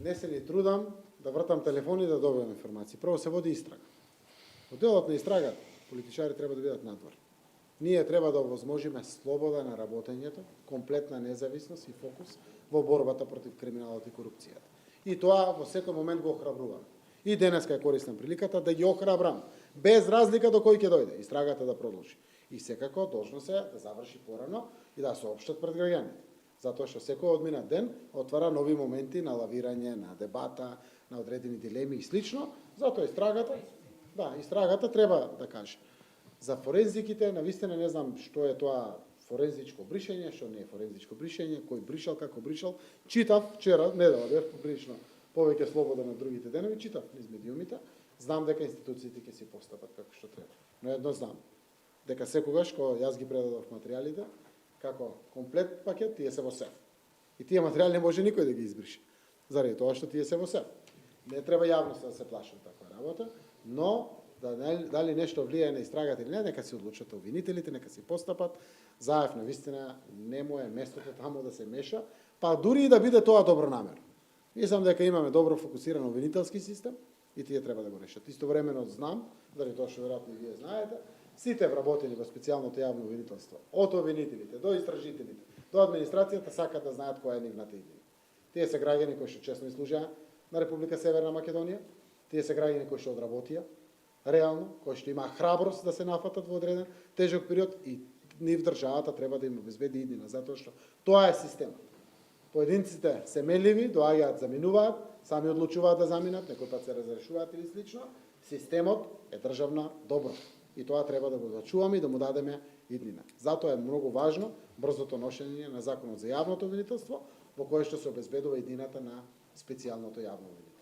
не се ни трудам да вртам телефони да добивам информации. Прво се води истрага. Во делот на истрагата, политичари треба да бидат надвор. Ние треба да овозможиме слобода на работењето, комплетна независност и фокус во борбата против криминалот и корупцијата. И тоа во секој момент го охрабруваме. И денеска ја користам приликата да ги охрабрам, без разлика до кој ќе дојде, истрагата да продолжи. И секако должност е да заврши порано и да соопштат пред граѓаните. Затоа што секој одминат ден отвара нови моменти на лавирање, на дебата, на одредени дилеми и слично. Затоа истрагата треба да каже. За форензиките, навистина не знам што е тоа форензичко бришење, што не е форензичко бришење, кој бришал, како бришал. Читав вчера, недела бев прилично повеќе слобода на другите денови, читав низ медиумите, знам дека институциите ќе си постапат како што треба. Но едно знам, дека секогаш кога јас ги предадов материјалите, како комплет пакет, тие се во сеф. И тие материјали не може никој да ги избрише, заради тоа што тие се во сеф. Не треба јавноста да се плаши од таква работа, но дали нешто влијае на истрагата или не, нека се одлучат обвинителите, нека се постапат. Заев на вистина не му е местото таму да се меша, па дури и да биде тоа добронамерно. Мислам дека имаме добро фокусиран обвинителски систем и тие треба да го решат. Истовремено знам, заради тоа што веројатно и вие знаете, сите вработени во специјалното јавно обвинителство, од обвинителите до истражителите, до администрацијата сакаат да знаат која е нивната идеја. Тие се граѓани кои што честно служеа на Република Северна Македонија, тие се граѓани кои што одработија реално, кои што имаа храброст да се нафатат во одреден тежок период и нив државата треба да им обезбеди иднина, затоа што тоа е системот. Поединците се меливи, доаѓаат, заминуваат, сами одлучуваат да заминат, некој пат се разрешуваат или слично. Системот е државна добро и тоа треба да го зачуваме и да му дадеме иднина. Затоа е многу важно брзото ношење на законот за јавното обвинителство, во кое што се обезбедува иднината на специјалното јавно обвинителство.